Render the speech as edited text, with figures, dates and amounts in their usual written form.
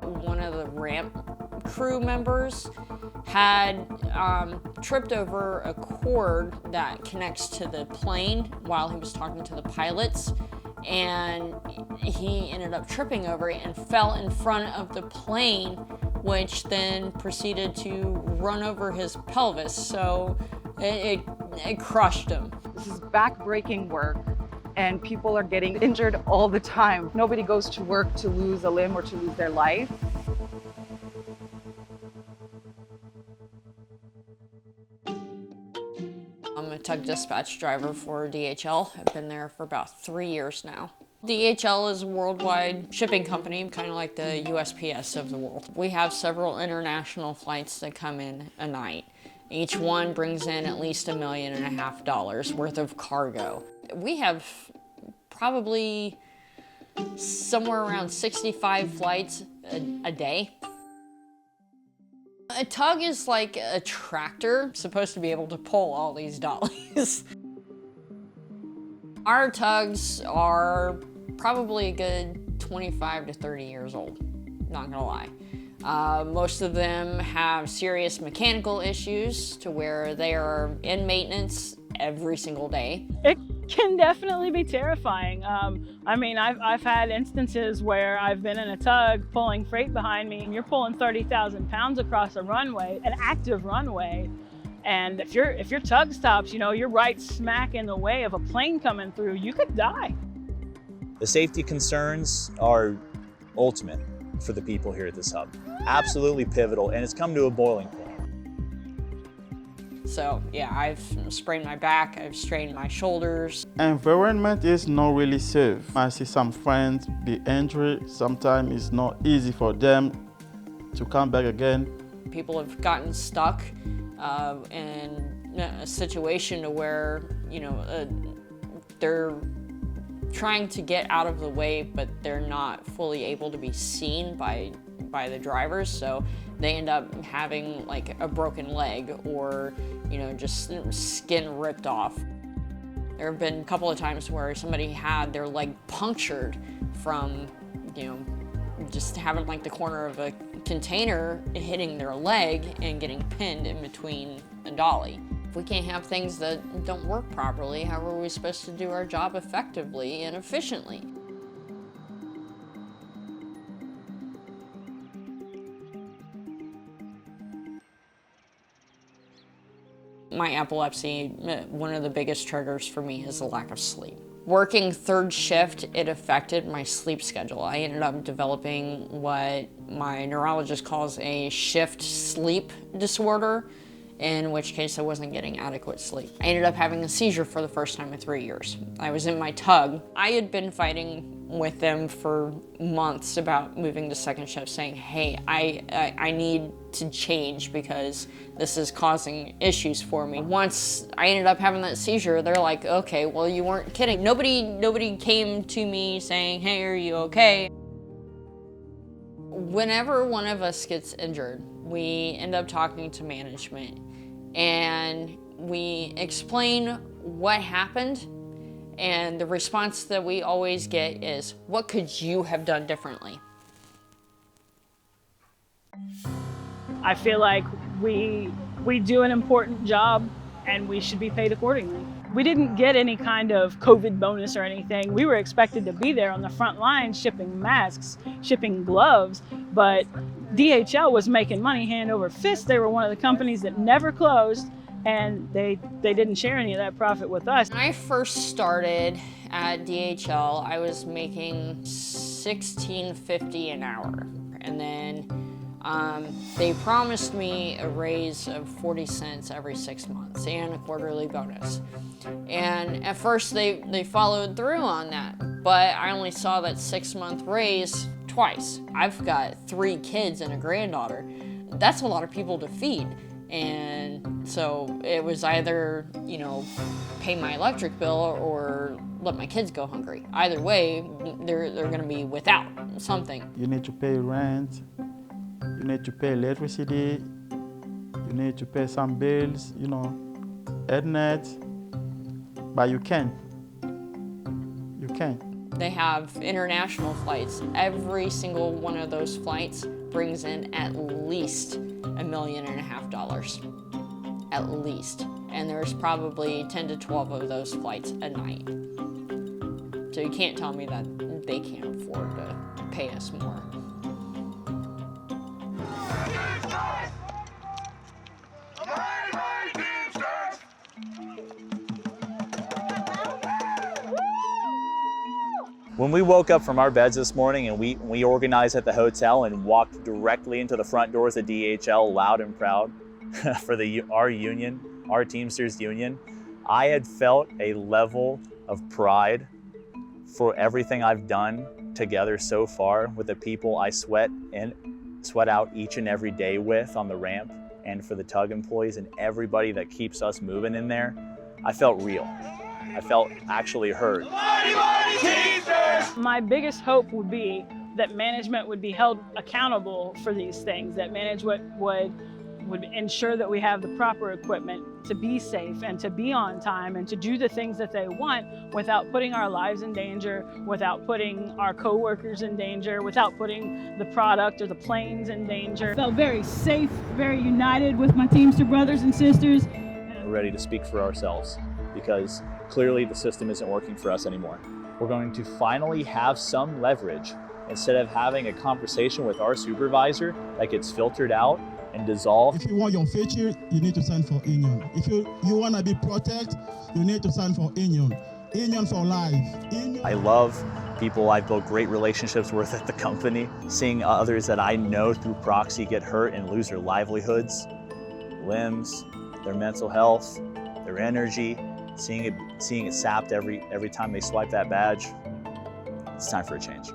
one of the ramp crew members had tripped over a cord that connects to the plane while he was talking to the pilots, and he ended up tripping over it and fell in front of the plane, which then proceeded to run over his pelvis, so it crushed him. This is back-breaking work, and people are getting injured all the time. Nobody goes to work to lose a limb or to lose their life. I'm a tug dispatch driver for DHL. I've been there for about 3 years now. DHL is a worldwide shipping company, kind of like the USPS of the world. We have several international flights that come in a night. Each one brings in at least $1.5 million worth of cargo. We have probably somewhere around 65 flights a day. A tug is like a tractor, supposed to be able to pull all these dollies. Our tugs are probably a good 25 to 30 years old, not gonna lie. Most of them have serious mechanical issues to where they are in maintenance every single day. It can definitely be terrifying. I mean, I've had instances where I've been in a tug pulling freight behind me, and you're pulling 30,000 pounds across a runway, an active runway. And if your tug stops, you know, you're right smack in the way of a plane coming through, you could die. The safety concerns are ultimate for the people here at this hub. Absolutely pivotal, and it's come to a boiling point. So yeah, I've sprained my back, I've strained my shoulders. Environment is not really safe. I see some friends be injured. Sometimes it's not easy for them to come back again. People have gotten stuck in a situation to where, you know, they're trying to get out of the way, but they're not fully able to be seen by the drivers, so they end up having like a broken leg or, you know, just skin ripped off. There have been a couple of times where somebody had their leg punctured from, you know, just having like the corner of a container hitting their leg and getting pinned in between a dolly. If we can't have things that don't work properly, how are we supposed to do our job effectively and efficiently? My epilepsy, one of the biggest triggers for me is the lack of sleep. Working third shift, it affected my sleep schedule. I ended up developing what my neurologist calls a shift sleep disorder, in which case I wasn't getting adequate sleep. I ended up having a seizure for the first time in 3 years. I was in my tug. I had been fighting with them for months about moving to second shift, saying, hey, I need to change because this is causing issues for me. Once I ended up having that seizure, they're like, okay, well, you weren't kidding. Nobody came to me saying, hey, are you okay? Whenever one of us gets injured, we end up talking to management and we explain what happened, and the response that we always get is, what could you have done differently? I feel like we do an important job and we should be paid accordingly. We didn't get any kind of COVID bonus or anything. We were expected to be there on the front line shipping masks, shipping gloves, but DHL was making money hand over fist. They were one of the companies that never closed, and they didn't share any of that profit with us. When I first started at DHL, I was making $16.50 an hour, and then they promised me a raise of 40 cents every 6 months and a quarterly bonus. And at first they followed through on that, but I only saw that 6-month raise twice. I've got 3 kids and a granddaughter. That's a lot of people to feed. And so it was either, you know, pay my electric bill or let my kids go hungry. Either way, they're gonna be without something. You need to pay rent, you need to pay electricity, you need to pay some bills, you know, internet, but you can. You can. They have international flights. Every single one of those flights brings in at least $1.5 million, at least. And there's probably 10 to 12 of those flights a night. So you can't tell me that they can't afford to pay us more. When we woke up from our beds this morning and we organized at the hotel and walked directly into the front doors of DHL loud and proud for our union, our Teamsters union, I had felt a level of pride for everything I've done together so far with the people I sweat out each and every day with on the ramp, and for the Tug employees and everybody that keeps us moving in there. I felt real. I felt actually heard. My biggest hope would be that management would be held accountable for these things, that management would ensure that we have the proper equipment to be safe and to be on time and to do the things that they want without putting our lives in danger, without putting our co-workers in danger, without putting the product or the planes in danger. Felt very safe, very united with my Teamster brothers and sisters. We're ready to speak for ourselves because clearly the system isn't working for us anymore. We're going to finally have some leverage instead of having a conversation with our supervisor that gets filtered out and dissolved. If you want your future, you need to stand for union. If you want to be protected, you need to stand for union. Union for life. Union. I love people I've built great relationships with at the company. Seeing others that I know through proxy get hurt and lose their livelihoods, limbs, their mental health, their energy, seeing it sapped every time they swipe that badge. It's time for a change.